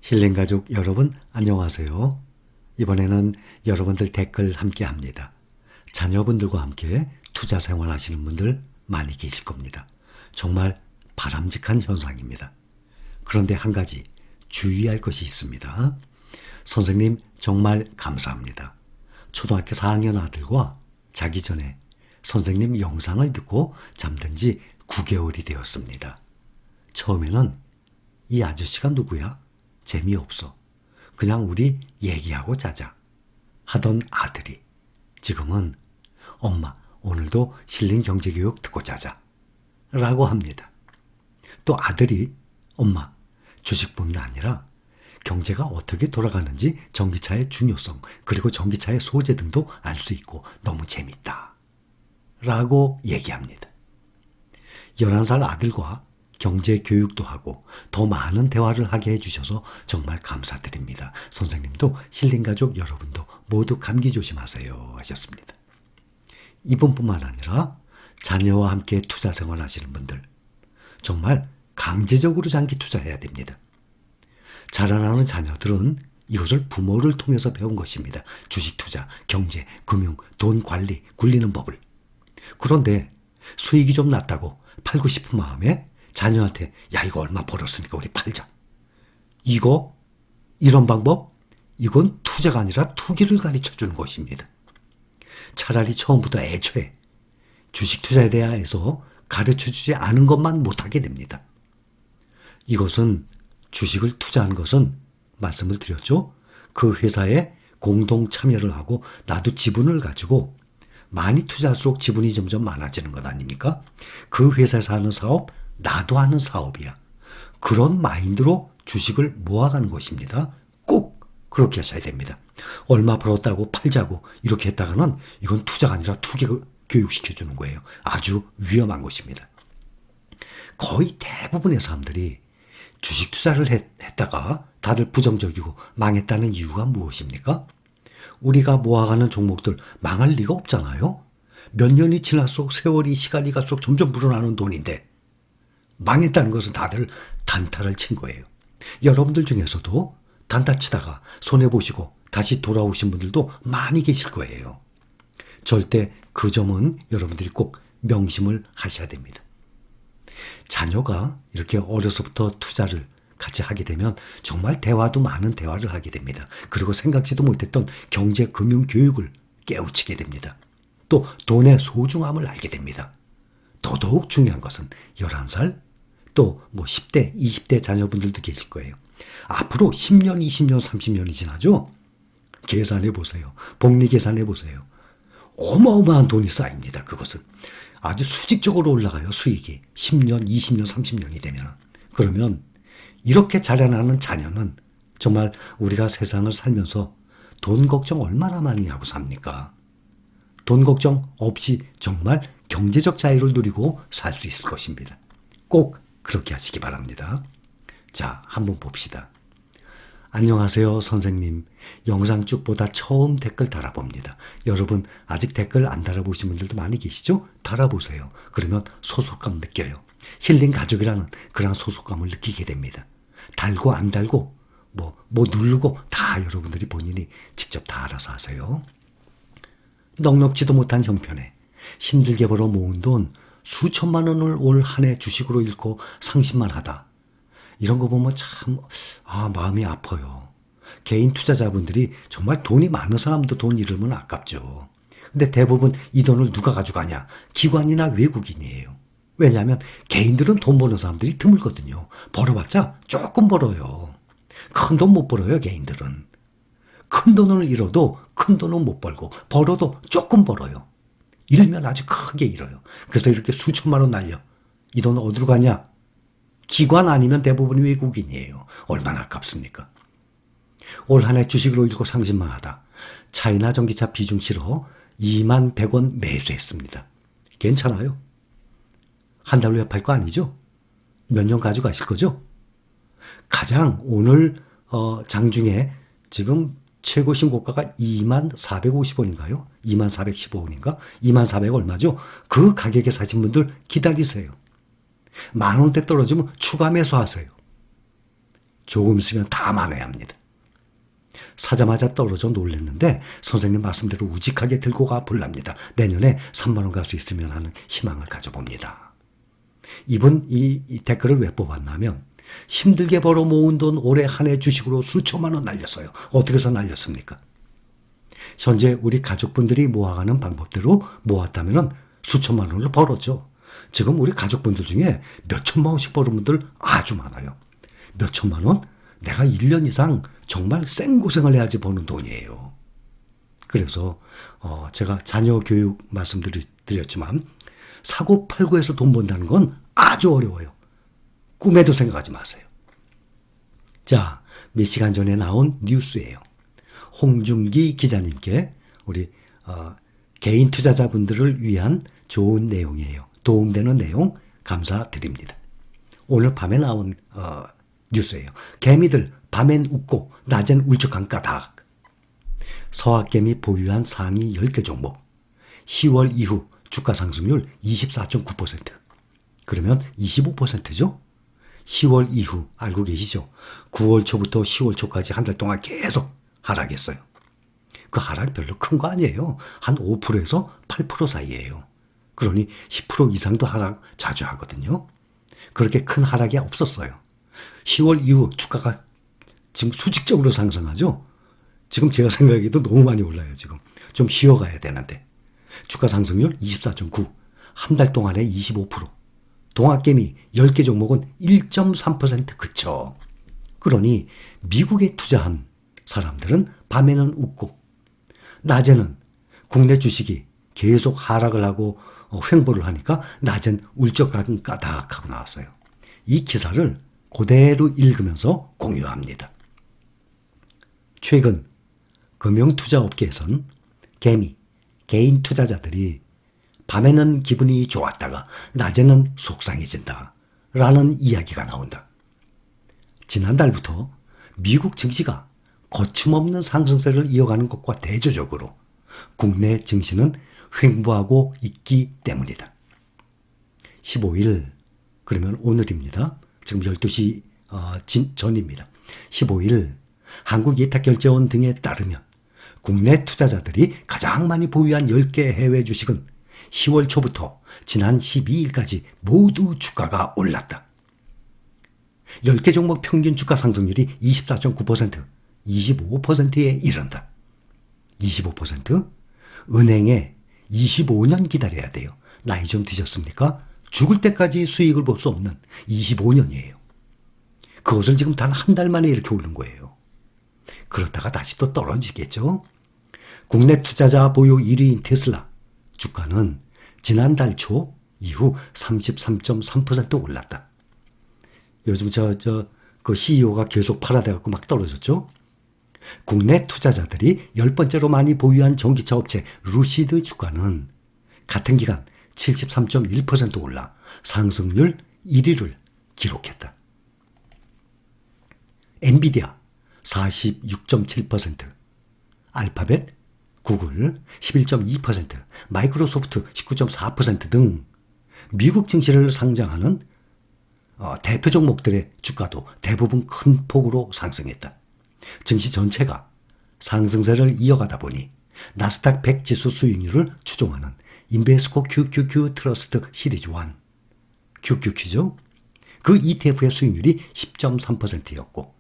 힐링가족 여러분 안녕하세요. 이번에는 여러분들 댓글 함께 합니다. 자녀분들과 함께 투자 생활 하시는 분들 많이 계실 겁니다. 정말 바람직한 현상입니다. 그런데 한 가지 주의할 것이 있습니다. 선생님 정말 감사합니다. 초등학교 4학년 아들과 자기 전에 선생님 영상을 듣고 잠든 지 9개월이 되었습니다. 처음에는 이 아저씨가 누구야? 재미없어. 그냥 우리 얘기하고 자자. 하던 아들이 지금은 엄마 오늘도 힐링 경제교육 듣고 자자. 라고 합니다. 또 아들이 엄마 주식뿐만 아니라 경제가 어떻게 돌아가는지 전기차의 중요성 그리고 전기차의 소재 등도 알 수 있고 너무 재밌다. 라고 얘기합니다. 11살 아들과 경제 교육도 하고 더 많은 대화를 하게 해주셔서 정말 감사드립니다. 선생님도 힐링가족 여러분도 모두 감기 조심하세요 하셨습니다. 이분뿐만 아니라 자녀와 함께 투자 생활 하시는 분들 정말 강제적으로 장기 투자해야 됩니다. 자라나는 자녀들은 이것을 부모를 통해서 배운 것입니다. 주식 투자, 경제, 금융, 돈 관리, 굴리는 법을. 그런데 수익이 좀 낮다고 팔고 싶은 마음에 자녀한테 야 이거 얼마 벌었으니까 우리 팔자. 이런 방법? 이건 투자가 아니라 투기를 가르쳐주는 것입니다. 차라리 처음부터 애초에 주식 투자에 대해서 가르쳐주지 않은 것만 못하게 됩니다. 이것은 주식을 투자한 것은 말씀을 드렸죠. 그 회사에 공동 참여를 하고 나도 지분을 가지고 많이 투자할수록 지분이 점점 많아지는 것 아닙니까? 그 회사에서 하는 사업 나도 하는 사업이야. 그런 마인드로 주식을 모아가는 것입니다. 꼭 그렇게 하셔야 됩니다. 얼마 벌었다고 팔자고 이렇게 했다가는 이건 투자가 아니라 투기를 교육시켜주는 거예요. 아주 위험한 것입니다. 거의 대부분의 사람들이 주식 투자를 했다가 다들 부정적이고 망했다는 이유가 무엇입니까? 우리가 모아가는 종목들 망할 리가 없잖아요. 몇 년이 지날수록 세월이 시간이 갈수록 점점 불어나는 돈인데 망했다는 것은 다들 단타를 친 거예요. 여러분들 중에서도 단타 치다가 손해보시고 다시 돌아오신 분들도 많이 계실 거예요. 절대 그 점은 여러분들이 꼭 명심을 하셔야 됩니다. 자녀가 이렇게 어려서부터 투자를 같이 하게 되면 정말 대화도 많은 대화를 하게 됩니다. 그리고 생각지도 못했던 경제, 금융, 교육을 깨우치게 됩니다. 또 돈의 소중함을 알게 됩니다. 더더욱 중요한 것은 11살, 또 10대, 20대 자녀분들도 계실 거예요. 앞으로 10년, 20년, 30년이 지나죠? 계산해 보세요. 복리 계산해 보세요. 어마어마한 돈이 쌓입니다. 그것은. 아주 수직적으로 올라가요. 수익이. 10년, 20년, 30년이 되면. 그러면 이렇게 자라나는 자녀는 정말 우리가 세상을 살면서 돈 걱정 얼마나 많이 하고 삽니까? 돈 걱정 없이 정말 경제적 자유를 누리고 살 수 있을 것입니다. 꼭 그렇게 하시기 바랍니다. 자, 한번 봅시다. 안녕하세요, 선생님. 영상 쭉 보다 처음 댓글 달아봅니다. 여러분, 아직 댓글 안 달아보신 분들도 많이 계시죠? 달아보세요. 그러면 소속감 느껴요. 힐링 가족이라는 그런 소속감을 느끼게 됩니다. 달고 안 달고, 뭐 누르고 다 여러분들이 본인이 직접 다 알아서 하세요. 넉넉지도 못한 형편에 힘들게 벌어 모은 돈 수천만 원을 올 한 해 주식으로 잃고 상심만 하다. 이런 거 보면 참 마음이 아파요. 개인 투자자분들이 정말 돈이 많은 사람도 돈 잃으면 아깝죠. 근데 대부분 이 돈을 누가 가져가냐? 기관이나 외국인이에요. 왜냐하면 개인들은 돈 버는 사람들이 드물거든요. 벌어봤자 조금 벌어요. 큰 돈 못 벌어요, 개인들은. 큰 돈을 잃어도 큰 돈은 못 벌고 벌어도 조금 벌어요. 잃으면 아주 크게 잃어요. 그래서 이렇게 수천만 원 날려. 이 돈 어디로 가냐? 기관 아니면 대부분이 외국인이에요. 얼마나 아깝습니까? 올 한 해 주식으로 잃고 상심만 하다. 차이나 전기차 비중 실어 2만 100원 매수했습니다. 괜찮아요. 한 달 후에 팔 거 아니죠? 몇 년 가져가실 거죠? 가장 오늘 장중에 지금 최고 신고가가 2만 450원인가요? 2만 415원인가? 2만 400 얼마죠? 그 가격에 사신 분들 기다리세요. 10,000원대 떨어지면 추가 매수하세요. 조금 쓰면 다 만회야 합니다. 사자마자 떨어져 놀랐는데 선생님 말씀대로 우직하게 들고 가 볼랍니다. 내년에 3만 원 갈 수 있으면 하는 희망을 가져봅니다. 이분 이 댓글을 왜 뽑았냐면 힘들게 벌어 모은 돈 올해 한 해 주식으로 수천만 원 날렸어요. 어떻게 해서 날렸습니까? 현재 우리 가족분들이 모아가는 방법대로 모았다면 수천만 원을 벌었죠. 지금 우리 가족분들 중에 몇 천만 원씩 버는 분들 아주 많아요. 몇 천만 원? 내가 1년 이상 정말 생고생을 해야지 버는 돈이에요. 그래서 제가 자녀 교육 말씀드렸지만 사고팔고해서 돈 번다는 건 아주 어려워요. 꿈에도 생각하지 마세요. 자, 몇 시간 전에 나온 뉴스예요. 홍준기 기자님께 우리 개인 투자자분들을 위한 좋은 내용이에요. 도움되는 내용 감사드립니다. 오늘 밤에 나온 뉴스예요. 개미들 밤엔 웃고 낮엔 울적한 까닭. 서학개미 보유한 상위 10개 종목 10월 이후 주가 상승률 24.9%. 그러면 25%죠? 10월 이후 알고 계시죠? 9월 초부터 10월 초까지 한 달 동안 계속 하락했어요. 그 하락 별로 큰 거 아니에요. 한 5%에서 8% 사이예요. 그러니 10% 이상도 하락 자주 하거든요. 그렇게 큰 하락이 없었어요. 10월 이후 주가가 지금 수직적으로 상승하죠. 지금 제가 생각하기도 너무 많이 올라요. 지금 좀 쉬어가야 되는데. 주가 상승률 24.9, 한 달 동안에 25%. 동학개미 10개 종목은 1.3% 그쳐. 그러니 미국에 투자한 사람들은 밤에는 웃고 낮에는 국내 주식이 계속 하락을 하고 횡보를 하니까 낮엔 울적한 까닥하고 나왔어요. 이 기사를 그대로 읽으면서 공유합니다. 최근 금융투자업계에선 개인 투자자들이 밤에는 기분이 좋았다가 낮에는 속상해진다 라는 이야기가 나온다. 지난달부터 미국 증시가 거침없는 상승세를 이어가는 것과 대조적으로 국내 증시는 횡보하고 있기 때문이다. 15일, 그러면 오늘입니다. 지금 12시 전입니다. 15일 한국예탁결제원 등에 따르면 국내 투자자들이 가장 많이 보유한 10개 해외 주식은 10월 초부터 지난 12일까지 모두 주가가 올랐다. 10개 종목 평균 주가 상승률이 24.9%, 25%에 이른다. 25%? 은행에 25년 기다려야 돼요. 나이 좀 드셨습니까? 죽을 때까지 수익을 볼 수 없는 25년이에요. 그것을 지금 단 한 달 만에 이렇게 오른 거예요. 그렇다가 다시 또 떨어지겠죠. 국내 투자자 보유 1위인 테슬라 주가는 지난달 초 이후 33.3% 올랐다. 요즘 그 CEO가 계속 팔아대갖고 막 떨어졌죠. 국내 투자자들이 10번째로 많이 보유한 전기차 업체 루시드 주가는 같은 기간 73.1% 올라 상승률 1위를 기록했다. 엔비디아 46.7%, 알파벳, 구글 11.2%, 마이크로소프트 19.4% 등 미국 증시를 상장하는 대표 종목들의 주가도 대부분 큰 폭으로 상승했다. 증시 전체가 상승세를 이어가다 보니 나스닥 100 지수 수익률을 추종하는 인베스코 QQQ 트러스트 시리즈 1, QQQ죠. 그 ETF의 수익률이 10.3%였고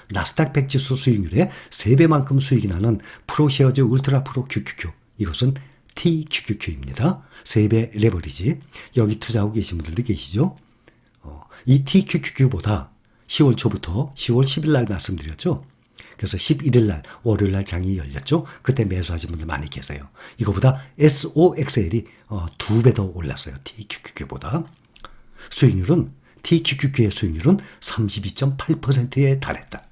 나스닥 100 지수 수익률의 3배만큼 수익이 나는 프로쉐어즈 울트라 프로 QQQ, 이것은 TQQQ입니다. 3배 레버리지. 여기 투자하고 계신 분들도 계시죠. 이 TQQQ보다 10월 초부터 10월 10일 날 말씀드렸죠. 그래서 11일 날 월요일 날 장이 열렸죠. 그때 매수하신 분들 많이 계세요. 이거보다 SOXL이 2배 더 올랐어요. TQQQ보다. 수익률은 TQQQ의 수익률은 32.8%에 달했다.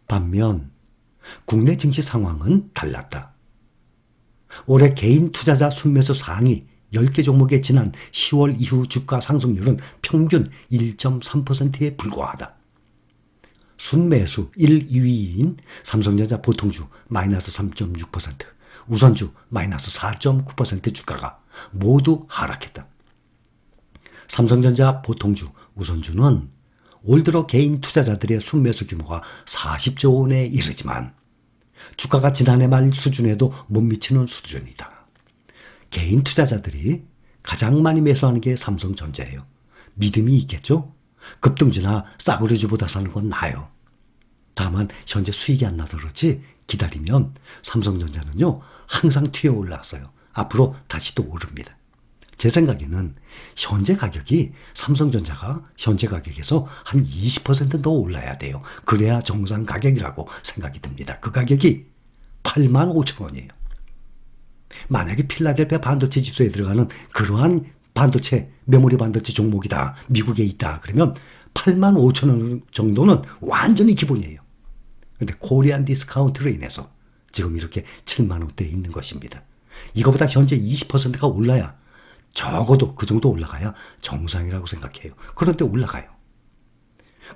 반면 국내 증시 상황은 달랐다. 올해 개인 투자자 순매수 상위 10개 종목의 지난 10월 이후 주가 상승률은 평균 1.3%에 불과하다. 순매수 1, 2위인 삼성전자 보통주 마이너스 3.6%, 우선주 마이너스 4.9% 주가가 모두 하락했다. 삼성전자 보통주, 우선주는 올 들어 개인 투자자들의 순매수 규모가 40조 원에 이르지만 주가가 지난해 말 수준에도 못 미치는 수준이다. 개인 투자자들이 가장 많이 매수하는 게 삼성전자예요. 믿음이 있겠죠? 급등주나 싸구려주보다 사는 건 나아요. 다만 현재 수익이 안 나서 그렇지 기다리면 삼성전자는요 항상 튀어 올랐어요. 앞으로 다시 또 오릅니다. 제 생각에는 현재 가격이 삼성전자가 현재 가격에서 한 20%더 올라야 돼요. 그래야 정상 가격이라고 생각이 듭니다. 그 가격이 85,000원이에요. 만약에 필라델피아 반도체 지수에 들어가는 그러한 반도체, 메모리 반도체 종목이다. 미국에 있다. 그러면 85,000원 정도는 완전히 기본이에요. 근데 코리안 디스카운트로 인해서 지금 이렇게 7만 원대에 있는 것입니다. 이거보다 현재 20%가 올라야 적어도 그 정도 올라가야 정상이라고 생각해요. 그런데 올라가요.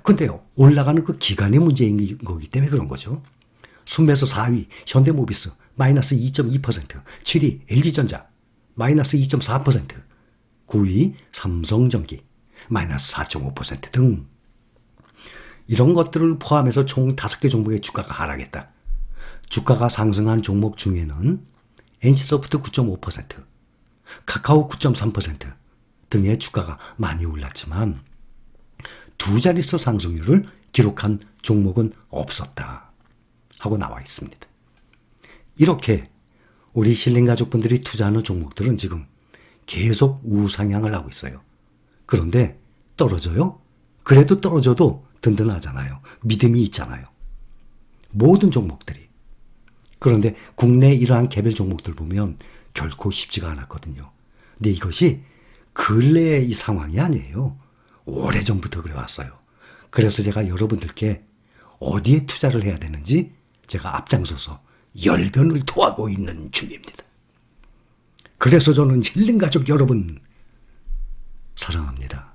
근데 올라가는 그 기간의 문제인 거기 때문에 그런 거죠. 순매수 4위 현대모비스 마이너스 2.2%, 7위 LG전자 마이너스 2.4%, 9위 삼성전기 마이너스 4.5% 등 이런 것들을 포함해서 총 5개 종목의 주가가 하락했다. 주가가 상승한 종목 중에는 NC소프트 9.5%, 카카오 9.3% 등의 주가가 많이 올랐지만 두 자릿수 상승률을 기록한 종목은 없었다 하고 나와 있습니다. 이렇게 우리 힐링 가족분들이 투자하는 종목들은 지금 계속 우상향을 하고 있어요. 그런데 떨어져요? 그래도 떨어져도 든든하잖아요. 믿음이 있잖아요. 모든 종목들이. 그런데 국내 이러한 개별 종목들 보면 결코 쉽지가 않았거든요. 근데 이것이 근래의 이 상황이 아니에요. 오래전부터 그래왔어요. 그래서 제가 여러분들께 어디에 투자를 해야 되는지 제가 앞장서서 열변을 토하고 있는 중입니다. 그래서 저는 힐링 가족 여러분 사랑합니다.